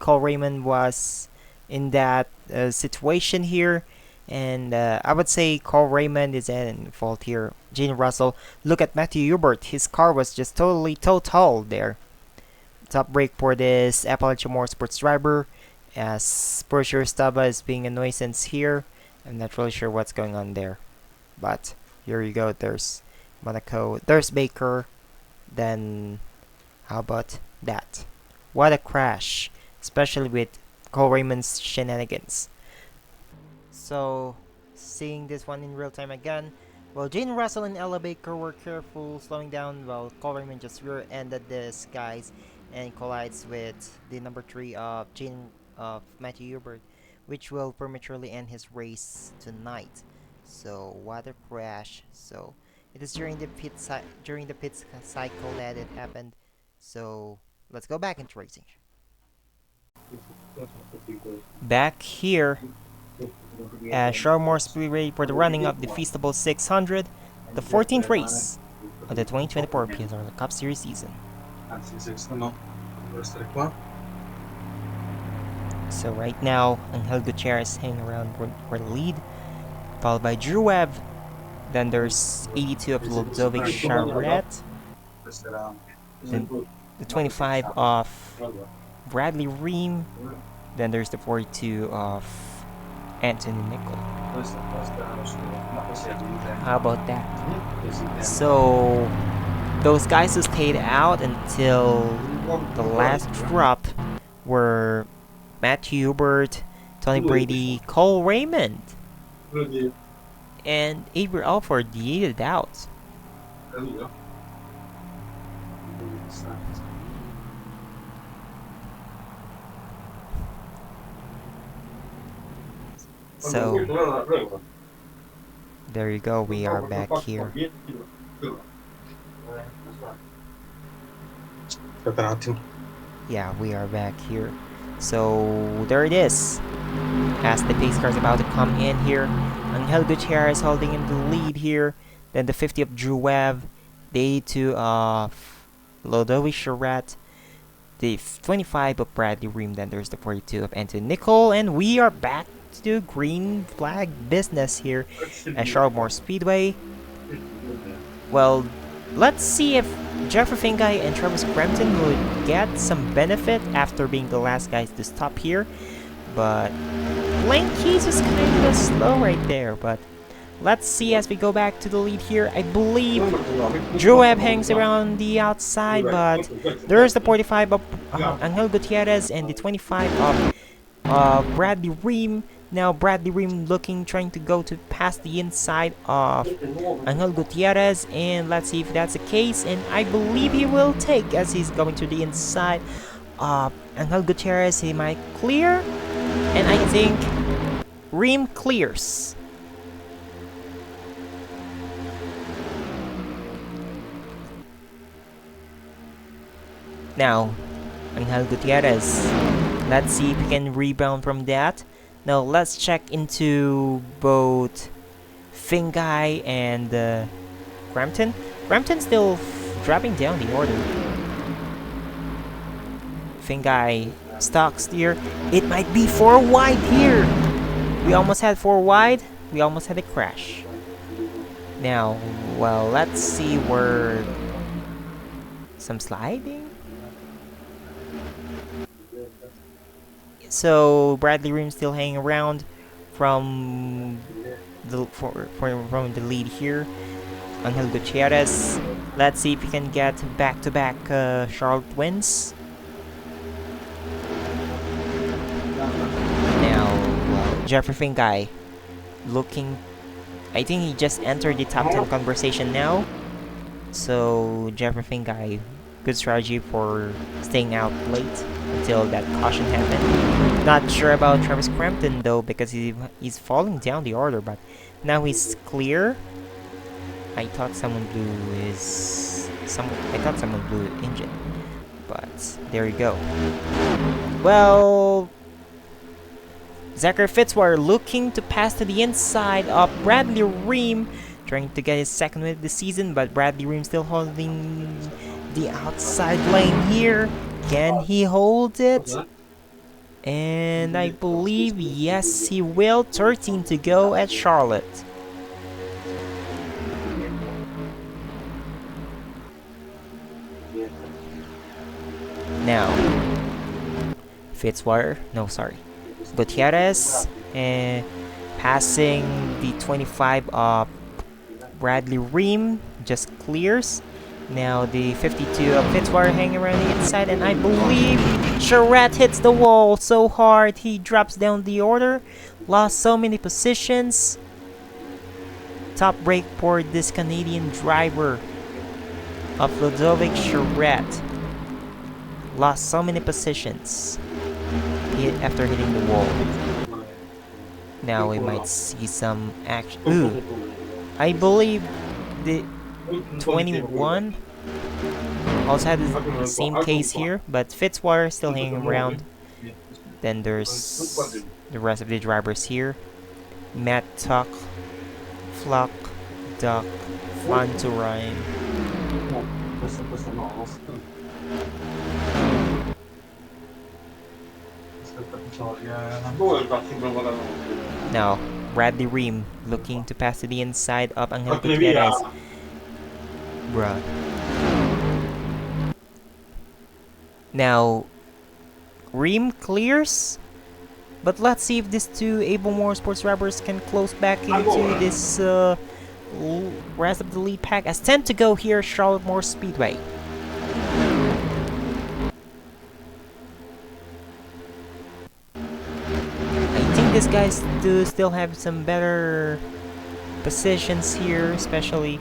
Cole Raymond was in that situation here. And I would say Cole Raymond is in fault here. Gene Russell, look at Matthew Hubert. His car was just totally total there. Top break for this Appalachian Motorsports driver, as Berkshire Staba is being a nuisance here. I'm not really sure what's going on there, but here you go. There's Monaco, there's Baker. Then how about that? What a crash, especially with Cole Raymond's shenanigans. So, seeing this one in real time again, well, Jane Russell and Ella Baker were careful slowing down, while Cole Raymond just rear-ended this guys and collides with the number 3 of Matthew Hubert, which will prematurely end his race tonight. So what a crash! So it is during the pit cycle that it happened. So let's go back into racing. Back here at Charlotte Motor Speedway for the running of the Feastables 600, the 14th race of the 2024 PSRLA Cup Series season. So right now, Angel Gutierrez hanging around for the lead, followed by Drew Webb. Then there's 82 of Ludovic Charette. Then the 25 of Bradley Ream. Then there's the 42 of Anthony Nicol. How about that? So those guys who stayed out until the last drop were Matt Hubert, Tony Brady, Cole Raymond, and Avery Alford yeeted out. So there you go, we are back here. Yeah, we are back here. So there it is. As the pace car is about to come in here, Angel Gutierrez holding in the lead here. Then the 50 of Drew Webb, the 82 of Ludovic Charette, the 25 of Bradley Ream. Then there's the 42 of Anthony Nicol, and we are back to green flag business here at Charlotte Motor Speedway. Well, let's see if Jeffrey Finguy and Travis Crampton would get some benefit after being the last guys to stop here. But Lane Keys was kind of slow right there. But let's see as we go back to the lead here. I believe Drew Webb hangs around the outside, but there's the 45 of Angel Gutierrez and the 25 of Bradley Ream. Now Bradley Ream trying to go to past the inside of Angel Gutierrez, and let's see if that's the case, and I believe he will take as he's going to the inside of Angel Gutierrez. He might clear, and I think Ream clears. Now Angel Gutierrez, let's see if he can rebound from that. Now let's check into both Finguy and Crampton. Crampton still dropping down the order. Finguy stock steer. It might be 4 wide here. We almost had 4 wide. We almost had a crash. Now, well, let's see where some sliding. So Bradley Ream still hanging around from from the lead here. Angel Gutierrez. Let's see if he can get back-to-back Charlotte wins. Now, Jeffrey Fingai looking. I think he just entered the top 10 conversation now. So Jeffrey Fingai, good strategy for staying out late until that caution happened. Not sure about Travis Crampton though, because he's falling down the order, but now he's clear. I thought someone blew engine, but there you go. Well, Zachary Fitzwater looking to pass to the inside of Bradley Ream, trying to get his second win of the season, but Bradley Ream still holding the outside lane here. Can he hold it? And I believe, yes, he will. 13 to go at Charlotte. Now, Gutierrez passing the 25 of Bradley Ream, just clears. Now the 52 of Fitzwater hanging around the inside, and I believe Charette hits the wall so hard he drops down the order. Lost so many positions. Top break for this Canadian driver of Ludovic Charette. Lost so many positions after hitting the wall. Now we might see some action. Ooh, I believe the 21 also had the same case here, but Fitzwater still hanging around. Then there's the rest of the drivers here. Matt Tuck, Flock, Duck, Flanturine. Now, Bradley Ream looking to pass to the inside of Angel Gutierrez. Bruh. Now, Ream clears, but let's see if these two Able Motorsports drivers can close back into this rest of the lead pack. As 10 to go here, Charlotte Motor Speedway. These guys do still have some better positions here, especially.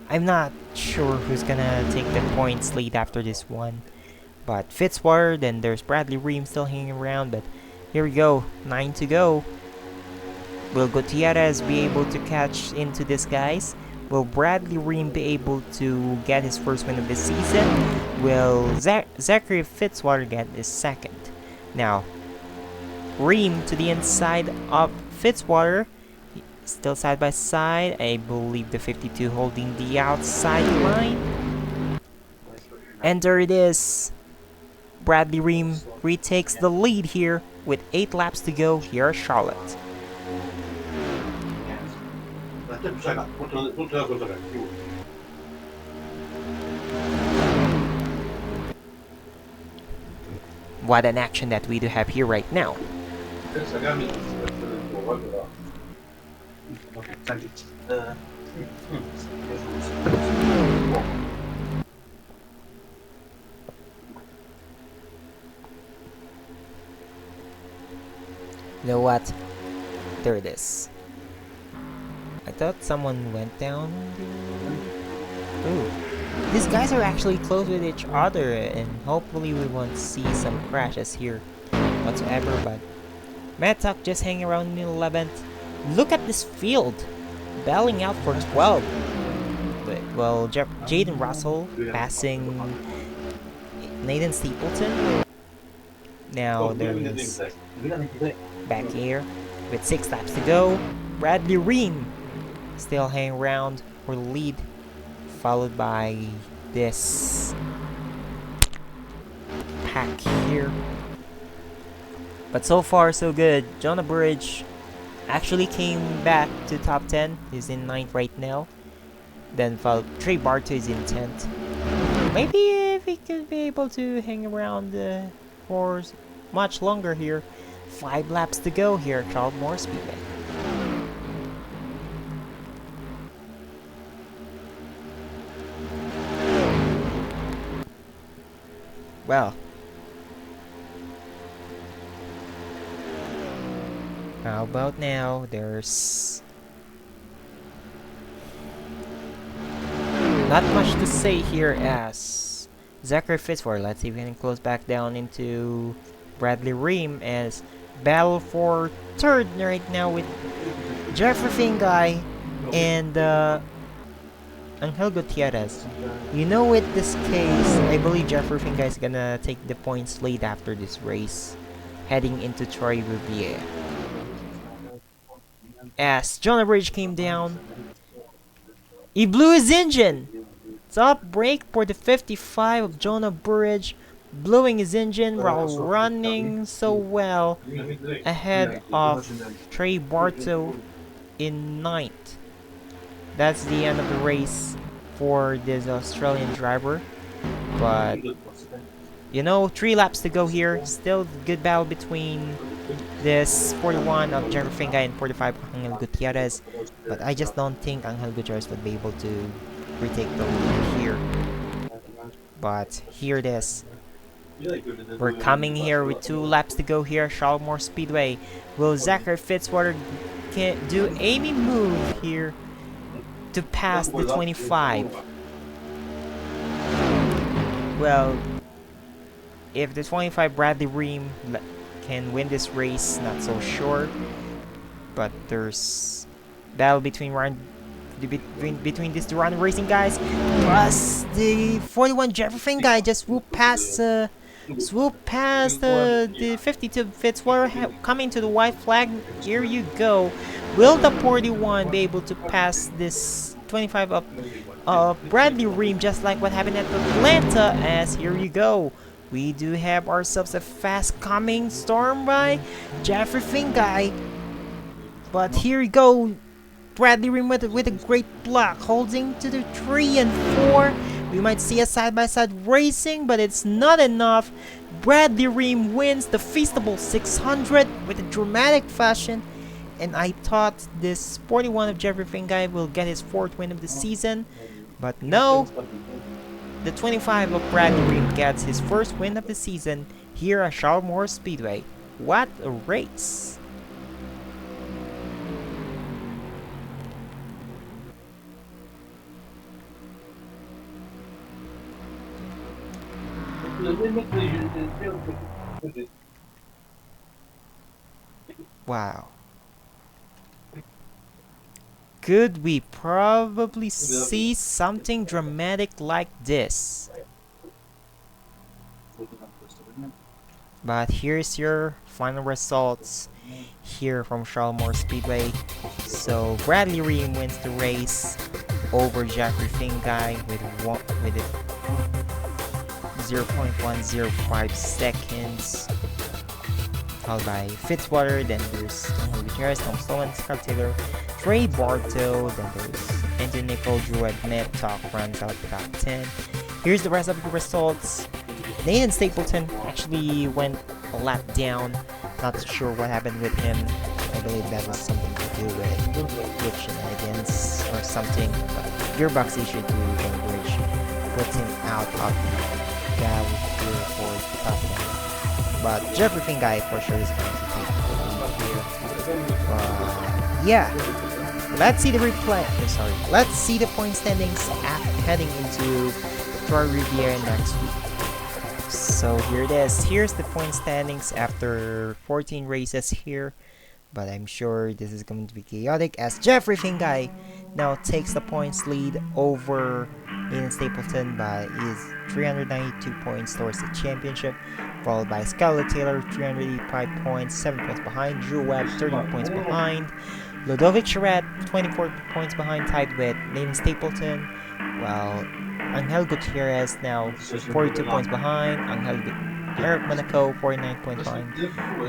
I'm not sure who's gonna take the points lead after this one, but Fitzwater, then there's Bradley Ream still hanging around, but here we go, 9 to go. Will Gutierrez be able to catch into these guys? Will Bradley Ream be able to get his first win of the season? Will Zachary Fitzwater get his second? Now, Ream to the inside of Fitzwater, still side by side. I believe the 52 holding the outside line. And there it is. Bradley Ream retakes the lead here with 8 laps to go here at Charlotte. What an action that we do have here right now. You know what? There it is. I thought someone went down. Ooh. These guys are actually close with each other, and hopefully we won't see some crashes here whatsoever, but Matt Tuck just hanging around in 11th. Look at this field, battling out for 12. But, well, Jaden Russell passing Nathan Stapleton. Now there's back here with 6 laps to go. Bradley Ream still hanging around for the lead, followed by this pack here. But so far so good. Jonah Burridge actually came back to top 10. He's in 9th right now. Then Trey Barto is in 10th. Maybe if he could be able to hang around for much longer here. 5 laps to go here at Charlotte Motor Speedway. Well, how about now? There's not much to say here as Zachary Fitzwater. Let's see if we can close back down into Bradley Ream as battle for third right now with Jeffrey Fingai and Angel Gutierrez. You know, with this case, I believe Jeffrey Fingai is gonna take the points late after this race, heading into Troy Riviere. As Jonah Bridge came down, he blew his engine. Top brake for the 55 of Jonah Burridge, blowing his engine while running so well ahead of Trey Barto in 9th. That's the end of the race for this Australian driver. But, you know, 3 laps to go here. Still good battle between this 41 of Jeremy Fingai and 45 of Angel Gutierrez. But I just don't think Angel Gutierrez would be able to retake the lead here. But here it is. We're coming here with 2 laps to go here at Charlotte Motor Speedway. Will Zachary Fitzwater do any move here to pass the 25? Well, if the 25 Bradley Ream can win this race, not so sure. But there's battle between between these 2 random racing guys. Plus the 41 Jefferson guy just swooped past the 52 Fitzwater coming to the white flag. Here you go. Will the 41 be able to pass this 25 of Bradley Ream, just like what happened at Atlanta? As here you go, we do have ourselves a fast coming storm by Jeffrey Fingai. But here you go, Bradley Ream with a great block, holding to the 3 and 4. We might see a side-by-side racing, but it's not enough. Bradley Ream wins the Feastables 600 with a dramatic fashion. And I thought this 41 of Jeffrey Fingai will get his 4th win of the season. But no, the 25 of Bradley Ream gets his 1st win of the season here at Charlotte Motor Speedway. What a race! Wow. Could we probably see something dramatic like this? But here's your final results here from Charlotte Motor Speedway. So Bradley Ream wins the race over Jeffrey Fingai with 0.105 seconds, followed by Fitzwater. Then there's Angel Gutierrez, Tom Sloan, Scott Taylor, Trey Barto. Then there's Anthony Nicole, Drew Admet. Talk runs out the top 10. Here's the rest of the results. Nathan Stapleton actually went a lap down. Not sure what happened with him. I believe that was something to do with glitch shenanigans or something. But gearbox issue to which put him out of the battle here for the top 10. But Jeffrey Fingai for sure is going to take the lead here. Yeah. Let's see the replay. Let's see the point standings heading into Troy Riviere next week. So here it is. Here's the point standings after 14 races here. But I'm sure this is going to be chaotic as Jeffrey Fingai now takes the points lead over Nathan Stapleton by his 392 points towards the championship, followed by Scarlett Taylor 385 points, 7 points behind. Drew Webb 13 points behind. Ludovic Charette 24 points behind, tied with Nathan Stapleton, while Angel Gutierrez now 42 points behind. Eric Monaco 49 points behind.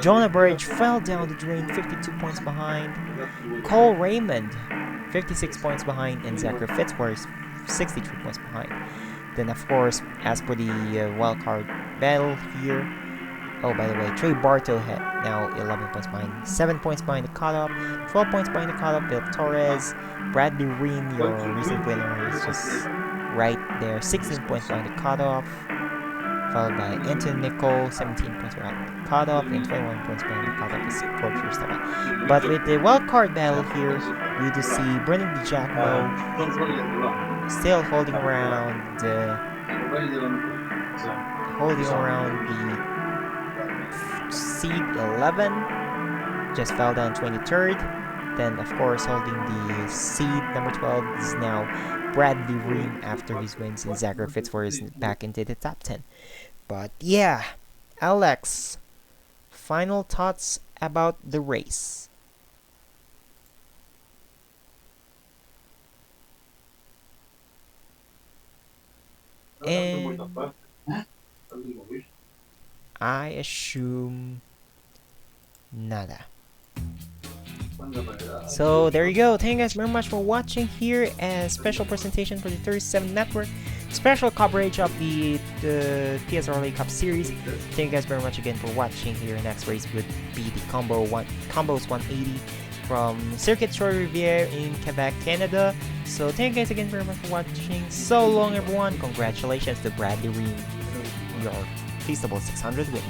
Jonah Burridge fell down the drain, 52 points behind. Cole Raymond 56 points behind, and Zachary Fitzwater is 63 points behind. Then, of course, as for the wildcard battle here, oh, by the way, Trey Bartlehead now 11 points behind, 7 points behind the cutoff, 12 points behind the cutoff. Philip Torres, Bradley Reen, your recent winner, is just right there, 16 points behind the cutoff, followed by Anthony Nicole, 17 points behind the cutoff, and 21 points behind the cutoff is Court Feastables. But with the wildcard battle here, we do see Brendan DiGiacomo still holding around the seed 11, just fell down 23rd. Then, of course, holding the seed number 12 is now Bradley Reen after his wins, and Zachary Fitzwater is back into the top 10. But yeah, Alex, final thoughts about the race? And I assume nada. So there you go. Thank you guys very much for watching here. A special presentation for the 37 Network. Special coverage of the PSRLA Cup Series. Thank you guys very much again for watching here. Next race would be the Combos 180 from Circuit Short Riviere in Quebec, Canada. So thank you guys again very much for watching. So long, everyone. Congratulations to Bradley Reen, your Feastables 600 win.